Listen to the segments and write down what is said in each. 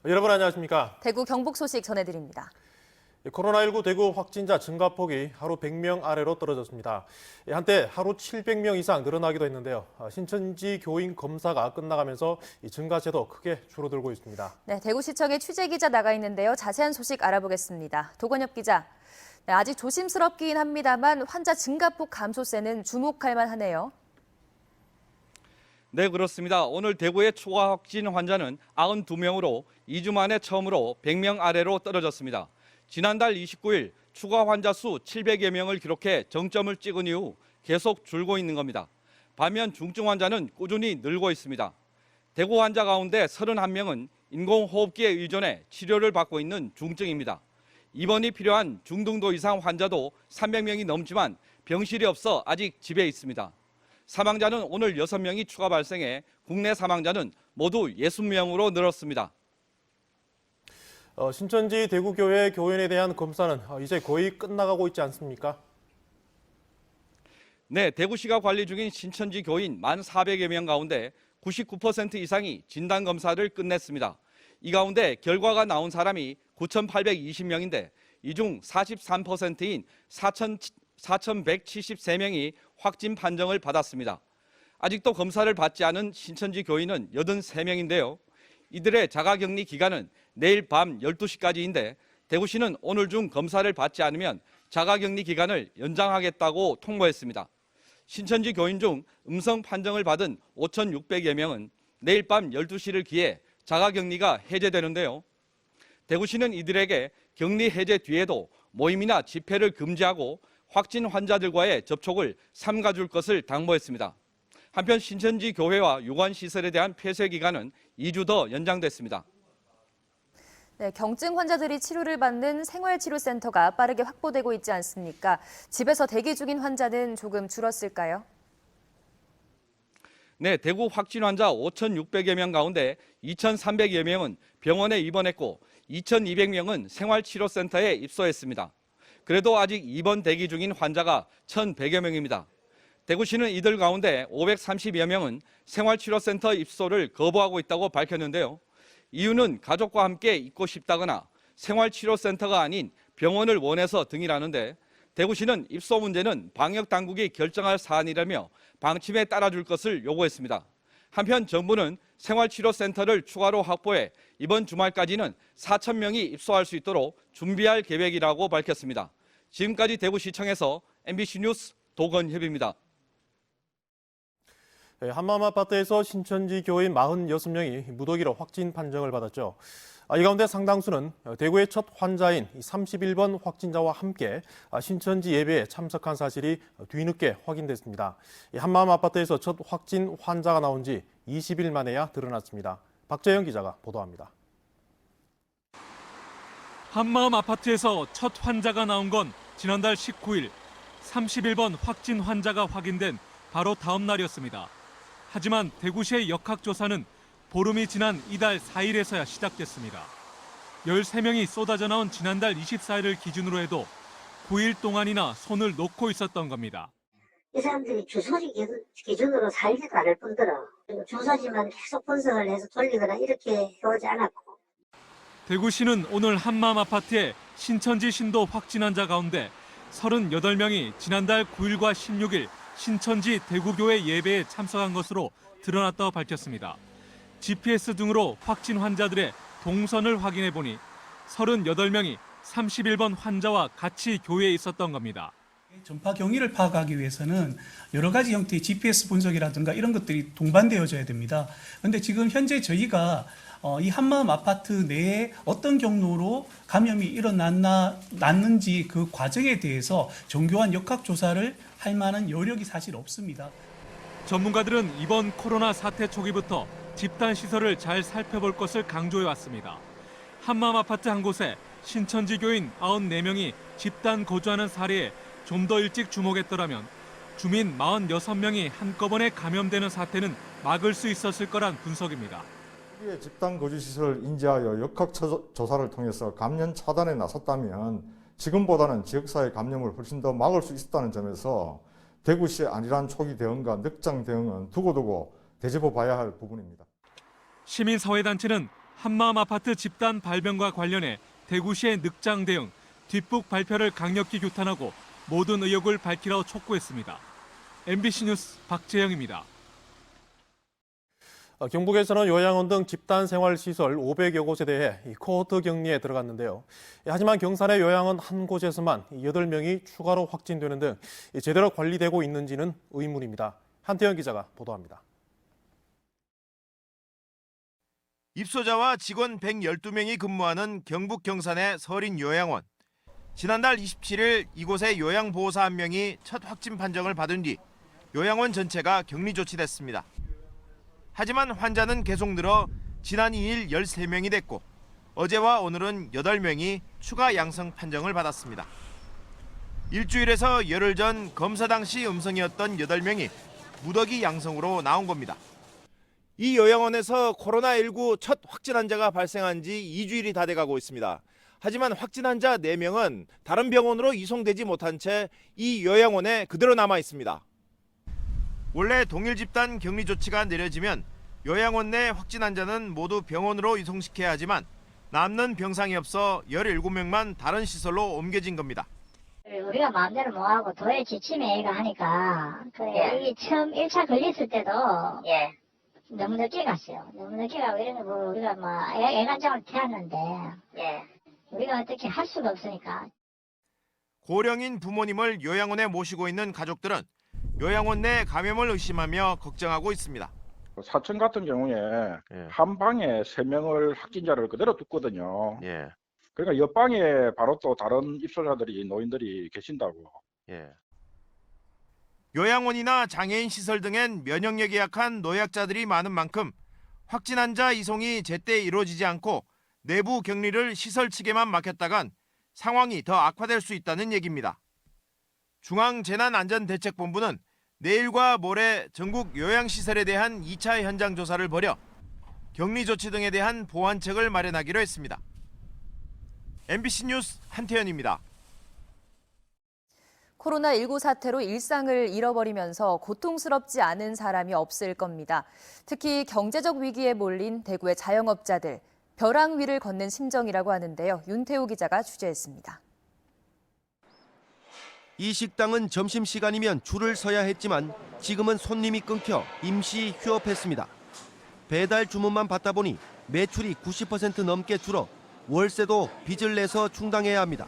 여러분 안녕하십니까? 대구 경북 소식 전해드립니다. 코로나19 대구 확진자 증가폭이 하루 100명 아래로 떨어졌습니다. 한때 하루 700명 이상 늘어나기도 했는데요. 신천지 교인 검사가 끝나가면서 이 증가세도 크게 줄어들고 있습니다. 네, 대구시청에 취재기자 나가 있는데요. 자세한 소식 알아보겠습니다. 도건엽 기자. 네, 아직 조심스럽긴 합니다만 환자 증가폭 감소세는 주목할 만하네요. 네, 그렇습니다. 오늘 대구의 추가 확진 환자는 92명으로 2주 만에 처음으로 100명 아래로 떨어졌습니다. 지난달 29일 추가 환자 수 700여 명을 기록해 정점을 찍은 이후 계속 줄고 있는 겁니다. 반면 중증 환자는 꾸준히 늘고 있습니다. 대구 환자 가운데 31명은 인공호흡기에 의존해 치료를 받고 있는 중증입니다. 입원이 필요한 중등도 이상 환자도 300명이 넘지만 병실이 없어 아직 집에 있습니다. 사망자는 오늘 6명이 추가 발생해 국내 사망자는 모두 60명으로 늘었습니다. 신천지 대구교회 교인에 대한 검사는 이제 거의 끝나가고 있지 않습니까? 네, 대구시가 관리 중인 신천지 교인 1,400여 명 가운데 99% 이상이 진단검사를 끝냈습니다. 이 가운데 결과가 나온 사람이 9,820명인데 이 중 43%인 4,173명이 확진 판정을 받았습니다. 아직도 검사를 받지 않은 신천지 교인은 83명인데요. 이들의 자가격리 기간은 내일 밤 12시까지인데 대구시는 오늘 중 검사를 받지 않으면 자가격리 기간을 연장하겠다고 통보했습니다. 신천지 교인 중 음성 판정을 받은 5,600여 명은 내일 밤 12시를 기해 자가격리가 해제되는데요. 대구시는 이들에게 격리 해제 뒤에도 모임이나 집회를 금지하고 확진 환자들과의 접촉을 삼가줄 것을 당부했습니다. 한편 신천지 교회와 유관시설에 대한 폐쇄 기간은 2주 더 연장됐습니다. 네, 경증 환자들이 치료를 받는 생활치료센터가 빠르게 확보되고 있지 않습니까? 집에서 대기 중인 환자는 조금 줄었을까요? 네, 대구 확진 환자 5,600여 명 가운데 2,300여 명은 병원에 입원했고 2,200명은 생활치료센터에 입소했습니다. 그래도 아직 입원 대기 중인 환자가 1,100여 명입니다. 대구시는 이들 가운데 530여 명은 생활치료센터 입소를 거부하고 있다고 밝혔는데요. 이유는 가족과 함께 있고 싶다거나 생활치료센터가 아닌 병원을 원해서 등이라는데 대구시는 입소 문제는 방역당국이 결정할 사안이라며 방침에 따라줄 것을 요구했습니다. 한편 정부는 생활치료센터를 추가로 확보해 이번 주말까지는 4,000명이 입소할 수 있도록 준비할 계획이라고 밝혔습니다. 지금까지 대구시청에서 MBC 뉴스 도건협입니다. 한마음 아파트에서 신천지 교인 46명이 무더기로 확진 판정을 받았죠. 이 가운데 상당수는 대구의 첫 환자인 31번 확진자와 함께 신천지 예배에 참석한 사실이 뒤늦게 확인됐습니다. 한마음 아파트에서 첫 확진 환자가 나온 지 20일 만에야 드러났습니다. 박재영 기자가 보도합니다. 한마음 아파트에서 첫 환자가 나온 건 지난달 19일 31번 확진 환자가 확인된 바로 다음 날이었습니다. 하지만 대구시의 역학조사는 보름이 지난 이달 4일에서야 시작됐습니다. 13명이 쏟아져 나온 지난달 24일을 기준으로 해도 9일 동안이나 손을 놓고 있었던 겁니다. 이 사람들이 주소지 기준으로 살지도 않을 뿐더러 주소지만 계속 분석을 해서 돌리거나 이렇게 해오지 않았고. 대구시는 오늘 한마음 아파트에 신천지 신도 확진 환자 가운데 38명이 지난달 9일과 16일 신천지 대구교회 예배에 참석한 것으로 드러났다고 밝혔습니다. GPS 등으로 확진 환자들의 동선을 확인해 보니 38명이 31번 환자와 같이 교회에 있었던 겁니다. 전파 경위를 파악하기 위해서는 여러 가지 형태의 GPS 분석이라든가 이런 것들이 동반되어져야 됩니다. 그런데 지금 현재 저희가 이 한마음 아파트 내에 어떤 경로로 감염이 일어났는지 그 과정에 대해서 정교한 역학조사를 할 만한 여력이 사실 없습니다. 전문가들은 이번 코로나 사태 초기부터 집단 시설을 잘 살펴볼 것을 강조해 왔습니다. 한마음 아파트 한 곳에 신천지 교인 94명이 집단 거주하는 사례에 좀 더 일찍 주목했더라면 주민 46명이 한꺼번에 감염되는 사태는 막을 수 있었을 거란 분석입니다. 집단 거주시설을 인지하여 역학조사를 통해서 감염 차단에 나섰다면 지금보다는 지역사회 감염을 훨씬 더 막을 수 있었다는 점에서 대구시의 안일한 초기 대응과 늑장 대응은 두고두고 되짚어 봐야 할 부분입니다. 시민사회단체는 한마음 아파트 집단 발병과 관련해 대구시의 늑장 대응, 뒷북 발표를 강력히 규탄하고 모든 의혹을 밝히라고 촉구했습니다. MBC 뉴스 박재영입니다. 경북에서는 요양원 등 집단생활시설 500여 곳에 대해 코호트 격리에 들어갔는데요. 하지만 경산의 요양원 한 곳에서만 8명이 추가로 확진되는 등 제대로 관리되고 있는지는 의문입니다. 한태영 기자가 보도합니다. 입소자와 직원 112명이 근무하는 경북 경산의 서린 요양원. 지난달 27일 이곳의 요양보호사 1명이 첫 확진 판정을 받은 뒤 요양원 전체가 격리 조치됐습니다. 하지만 환자는 계속 늘어 지난 2일 13명이 됐고 어제와 오늘은 8명이 추가 양성 판정을 받았습니다. 일주일에서 열흘 전 검사 당시 음성이었던 8명이 무더기 양성으로 나온 겁니다. 이 요양원에서 코로나19 첫 확진 환자가 발생한 지 2주일이 다 돼가고 있습니다. 하지만 확진 환자 4명은 다른 병원으로 이송되지 못한 채 이 요양원에 그대로 남아 있습니다. 원래 동일 집단 격리 조치가 내려지면 요양원 내 확진 환자는 모두 병원으로 이송시켜야 하지만 남는 병상이 없어 17명만 다른 시설로 옮겨진 겁니다. 우리가 마음대로 뭐하고 도에 지침에 애가 하니까 여기 처음 1차 걸렸을 때도 너무 늦게 갔어요. 너무 늦게 가고 이런 거 우리가 애간장을 태웠는데 우리가 어떻게 할 수가 없으니까. 고령인 부모님을 요양원에 모시고 있는 가족들은 요양원 내 감염을 의심하며 걱정하고 있습니다. 사천 같은 경우에 한 방에 3명을 확진자를 그대로 뒀거든요. 그러니까 옆방에 바로 또 다른 입소자들이 노인들이 계신다고. 요양원이나 장애인 시설 등엔 면역력이 약한 노약자들이 많은 만큼 확진 환자 이송이 제때 이루어지지 않고 내부 격리를 시설 측에만 맡겼다간 상황이 더 악화될 수 있다는 얘기입니다. 중앙재난안전대책본부는 내일과 모레 전국 요양시설에 대한 2차 현장 조사를 벌여 격리 조치 등에 대한 보완책을 마련하기로 했습니다. MBC 뉴스 한태현입니다. 코로나19 사태로 일상을 잃어버리면서 고통스럽지 않은 사람이 없을 겁니다. 특히 경제적 위기에 몰린 대구의 자영업자들, 벼랑 위를 걷는 심정이라고 하는데요. 윤태우 기자가 취재했습니다. 이 식당은 점심시간이면 줄을 서야 했지만 지금은 손님이 끊겨 임시 휴업했습니다. 배달 주문만 받다 보니 매출이 90% 넘게 줄어 월세도 빚을 내서 충당해야 합니다.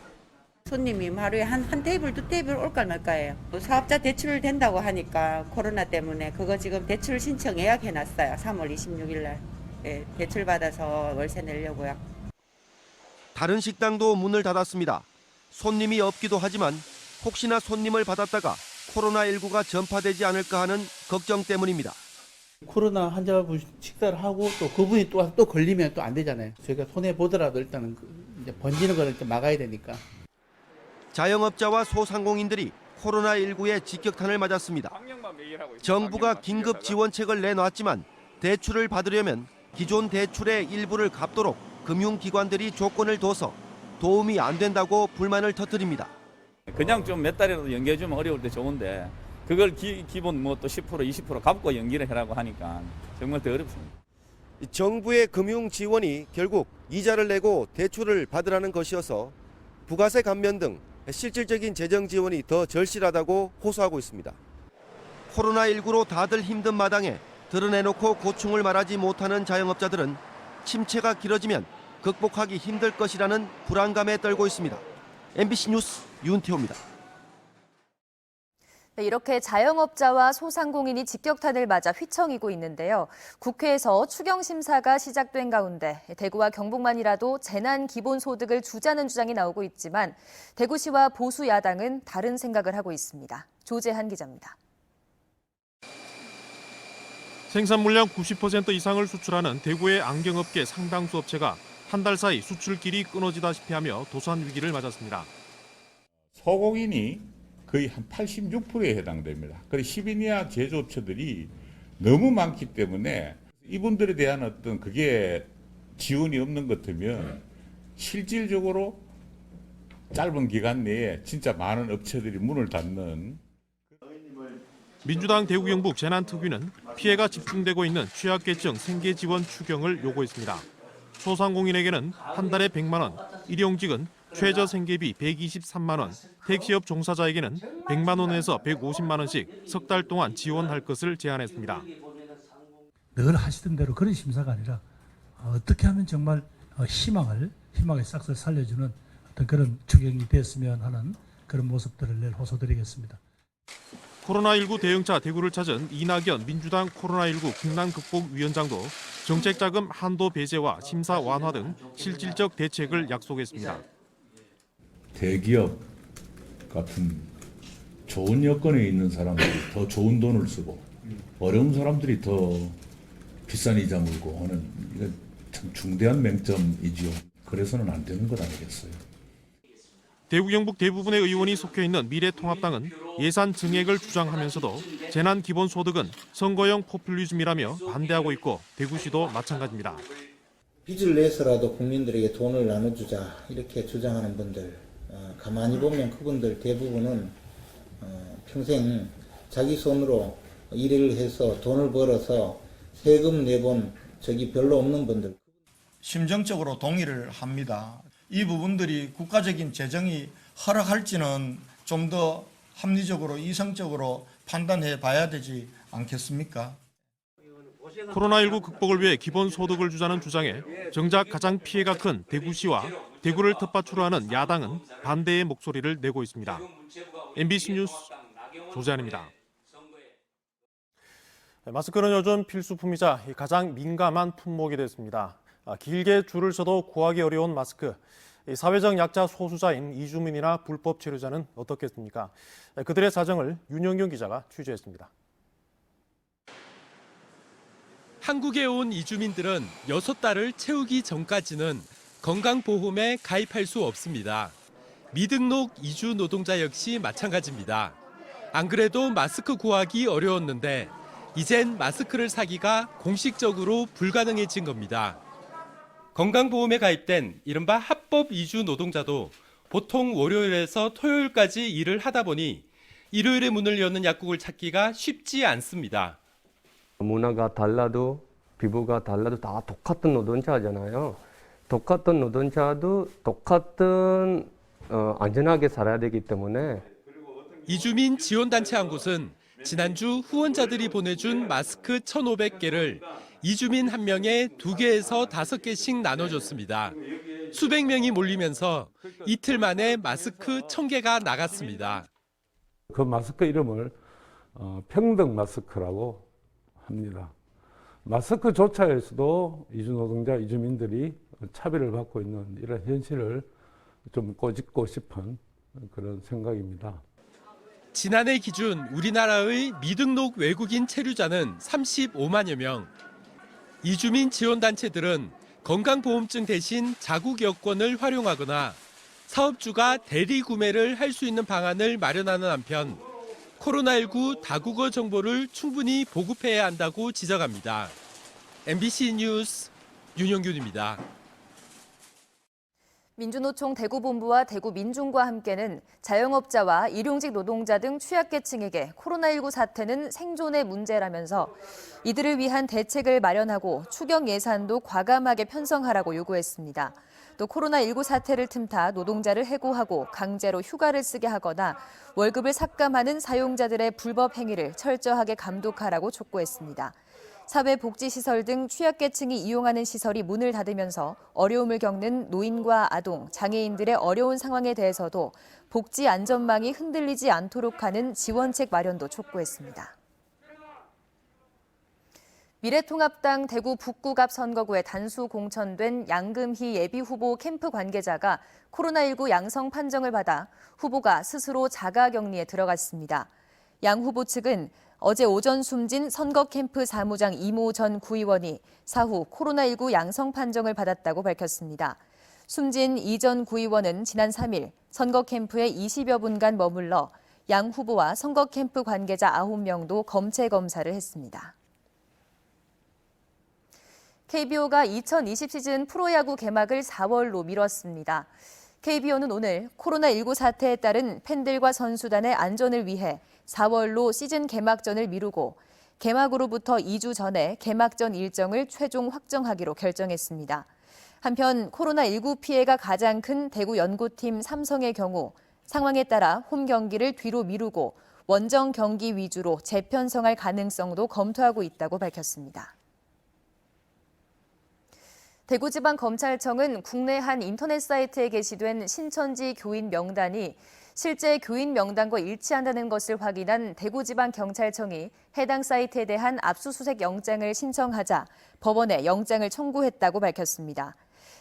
손님이 하루에 한 테이블, 2테이블 올까 말까예요. 사업자 대출 된다고 하니까 코로나 때문에 그거 지금 대출 신청 예약해놨어요. 3월 26일 날. 대출 받아서 월세 내려고요. 다른 식당도 문을 닫았습니다. 손님이 없기도 하지만 혹시나 손님을 받았다가 코로나19가 전파되지 않을까 하는 걱정 때문입니다. 코로나 환자분 식사를 하고 또 그분이 또 걸리면 또 안 되잖아요. 저희가 손해 보더라도 일단은 이제 번지는 걸 막아야 되니까. 자영업자와 소상공인들이 코로나19의 직격탄을 맞았습니다. 정부가 긴급 지원책을 내놨지만 대출을 받으려면 기존 대출의 일부를 갚도록 금융기관들이 조건을 둬서 도움이 안 된다고 불만을 터뜨립니다. 그냥 좀 몇 달이라도 연기해주면 어려울 때 좋은데 그걸 기본 또 10%, 20% 갚고 연기를 해라고 하니까 정말 더 어렵습니다. 정부의 금융 지원이 결국 이자를 내고 대출을 받으라는 것이어서 부가세 감면 등 실질적인 재정 지원이 더 절실하다고 호소하고 있습니다. 코로나19로 다들 힘든 마당에 드러내놓고 고충을 말하지 못하는 자영업자들은 침체가 길어지면 극복하기 힘들 것이라는 불안감에 떨고 있습니다. MBC 뉴스 윤태호입니다. 네, 이렇게 자영업자와 소상공인이 직격탄을 맞아 휘청이고 있는데요. 국회에서 추경심사가 시작된 가운데 대구와 경북만이라도 재난기본소득을 주자는 주장이 나오고 있지만 대구시와 보수 야당은 다른 생각을 하고 있습니다. 조재한 기자입니다. 생산 물량 90% 이상을 수출하는 대구의 안경업계 상당수 업체가 한 달 사이 수출길이 끊어지다시피 하며 도산 위기를 맞았습니다. 소공인이 거의 한 86%에 해당됩니다. 그리고 10인 이하 제조업체들이 너무 많기 때문에 이분들에 대한 어떤 그게 지원이 없는 것 같으면 실질적으로 짧은 기간 내에 진짜 많은 업체들이 문을 닫는. 민주당 대구 경북 재난특위는 피해가 집중되고 있는 취약계층 생계지원 추경을 요구했습니다. 소상공인에게는 한 달에 100만 원, 일용직은 최저 생계비 123만 원, 택시업 종사자에게는 100만 원에서 150만 원씩 석 달 동안 지원할 것을 제안했습니다. 늘 하시던 대로 그런 심사가 아니라 어떻게 하면 정말 희망의 싹을 살려주는 어떤 그런 추경이 됐으면 하는 그런 모습들을 늘 호소드리겠습니다. 코로나19 대응차 대구를 찾은 이낙연 민주당 코로나19 국난극복위원장도 정책자금 한도 배제와 심사 완화 등 실질적 대책을 약속했습니다. 대기업 같은 좋은 여건에 있는 사람들이 더 좋은 돈을 쓰고 어려운 사람들이 더 비싼 이자 물고 하는 이건 참 중대한 맹점이지요. 그래서는 안 되는 것 아니겠어요. 대구 경북 대부분의 의원이 속해 있는 미래통합당은 예산 증액을 주장하면서도 재난기본소득은 선거용 포퓰리즘이라며 반대하고 있고 대구시도 마찬가지입니다. 빚을 내서라도 국민들에게 돈을 나눠주자 이렇게 주장하는 분들 가만히 보면 그분들 대부분은 평생 자기 손으로 일을 해서 돈을 벌어서 세금 내본 적이 별로 없는 분들. 심정적으로 동의를 합니다. 이 부분들이 국가적인 재정이 허락할지는 좀 더 합리적으로 이성적으로 판단해 봐야 되지 않겠습니까? 코로나19 극복을 위해 기본소득을 주자는 주장에 정작 가장 피해가 큰 대구시와 대구를 텃밭으로 하는 야당은 반대의 목소리를 내고 있습니다. MBC 뉴스 조재환입니다. 마스크는 요즘 필수품이자 가장 민감한 품목이 됐습니다. 길게 줄을 서도 구하기 어려운 마스크. 사회적 약자 소수자인 이주민이나 불법 체류자는 어떻겠습니까? 그들의 사정을 윤영균 기자가 취재했습니다. 한국에 온 이주민들은 6달을 채우기 전까지는 건강보험에 가입할 수 없습니다. 미등록 이주 노동자 역시 마찬가지입니다. 안 그래도 마스크 구하기 어려웠는데 이젠 마스크를 사기가 공식적으로 불가능해진 겁니다. 건강보험에 가입된 이른바 합법 이주 노동자도 보통 월요일에서 토요일까지 일을 하다 보니 일요일에 문을 여는 약국을 찾기가 쉽지 않습니다. 문화가 달라도 피부가 달라도 다 똑같은 노동자잖아요. 똑같은 노동자도 똑같은 안전하게 살아야 되기 때문에. 이주민 지원단체 한 곳은 지난주 후원자들이 보내준 마스크 1,500개를 이주민 한 명에 2개에서 5개씩 나눠줬습니다. 수백 명이 몰리면서 이틀 만에 마스크 1,000개가 나갔습니다. 그 마스크 이름을 평등 마스크라고 합니다. 마스크조차에서도 이주노동자, 이주민들이 차별을 받고 있는 이런 현실을 좀 꼬집고 싶은 그런 생각입니다. 지난해 기준 우리나라의 미등록 외국인 체류자는 35만여 명. 이주민 지원단체들은 건강보험증 대신 자국 여권을 활용하거나 사업주가 대리 구매를 할 수 있는 방안을 마련하는 한편 코로나19 다국어 정보를 충분히 보급해야 한다고 지적합니다. MBC 뉴스 윤영균입니다. 민주노총 대구본부와 대구민중과 함께는 자영업자와 일용직 노동자 등 취약계층에게 코로나19 사태는 생존의 문제라면서 이들을 위한 대책을 마련하고 추경 예산도 과감하게 편성하라고 요구했습니다. 또 코로나19 사태를 틈타 노동자를 해고하고 강제로 휴가를 쓰게 하거나 월급을 삭감하는 사용자들의 불법 행위를 철저하게 감독하라고 촉구했습니다. 사회복지시설 등 취약계층이 이용하는 시설이 문을 닫으면서 어려움을 겪는 노인과 아동, 장애인들의 어려운 상황에 대해서도 복지 안전망이 흔들리지 않도록 하는 지원책 마련도 촉구했습니다. 미래통합당 대구 북구갑 선거구에 단수 공천된 양금희 예비후보 캠프 관계자가 코로나19 양성 판정을 받아 후보가 스스로 자가격리에 들어갔습니다. 양 후보 측은 어제 오전 숨진 선거캠프 사무장 이모 전 구의원이 사후 코로나19 양성 판정을 받았다고 밝혔습니다. 숨진 이 전 구의원은 지난 3일 선거캠프에 20여 분간 머물러 양 후보와 선거캠프 관계자 9명도 검체 검사를 했습니다. KBO가 2020 시즌 프로야구 개막을 4월로 미뤘습니다. KBO는 오늘 코로나19 사태에 따른 팬들과 선수단의 안전을 위해 4월로 시즌 개막전을 미루고 개막으로부터 2주 전에 개막전 일정을 최종 확정하기로 결정했습니다. 한편 코로나19 피해가 가장 큰 대구 연고팀 삼성의 경우 상황에 따라 홈 경기를 뒤로 미루고 원정 경기 위주로 재편성할 가능성도 검토하고 있다고 밝혔습니다. 대구지방검찰청은 국내 한 인터넷 사이트에 게시된 신천지 교인 명단이 실제 교인 명단과 일치한다는 것을 확인한 대구지방경찰청이 해당 사이트에 대한 압수수색 영장을 신청하자 법원에 영장을 청구했다고 밝혔습니다.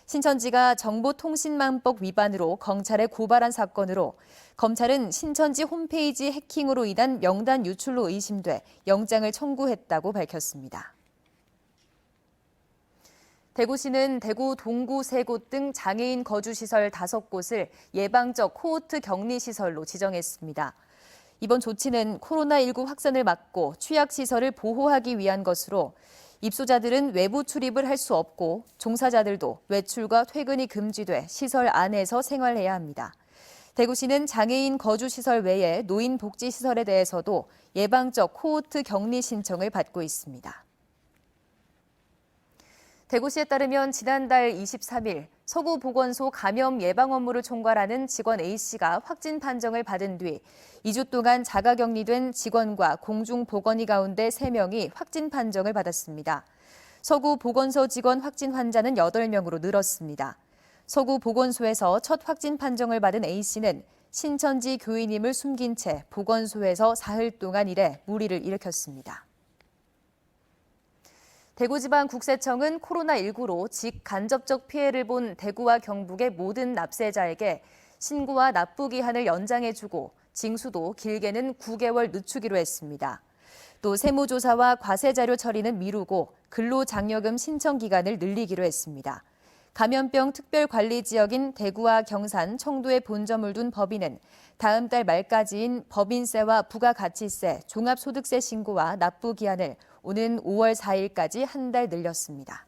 신천지가 정보통신망법 위반으로 검찰에 고발한 사건으로 검찰은 신천지 홈페이지 해킹으로 인한 명단 유출로 의심돼 영장을 청구했다고 밝혔습니다. 대구시는 대구 동구 3곳 등 장애인 거주시설 5곳을 예방적 코호트 격리시설로 지정했습니다. 이번 조치는 코로나19 확산을 막고 취약시설을 보호하기 위한 것으로 입소자들은 외부 출입을 할 수 없고 종사자들도 외출과 퇴근이 금지돼 시설 안에서 생활해야 합니다. 대구시는 장애인 거주시설 외에 노인복지시설에 대해서도 예방적 코호트 격리 신청을 받고 있습니다. 대구시에 따르면 지난달 23일 서구보건소 감염 예방 업무를 총괄하는 직원 A씨가 확진 판정을 받은 뒤 2주 동안 자가격리된 직원과 공중보건의 가운데 3명이 확진 판정을 받았습니다. 서구보건소 직원 확진 환자는 8명으로 늘었습니다. 서구보건소에서 첫 확진 판정을 받은 A씨는 신천지 교인임을 숨긴 채 보건소에서 사흘 동안 일해 무리를 일으켰습니다. 대구지방국세청은 코로나19로 직간접적 피해를 본 대구와 경북의 모든 납세자에게 신고와 납부 기한을 연장해주고 징수도 길게는 9개월 늦추기로 했습니다. 또 세무조사와 과세자료 처리는 미루고 근로장려금 신청 기간을 늘리기로 했습니다. 감염병 특별관리지역인 대구와 경산, 청도에 본점을 둔 법인은 다음 달 말까지인 법인세와 부가가치세, 종합소득세 신고와 납부 기한을 오는 5월 4일까지 한 달 늘렸습니다.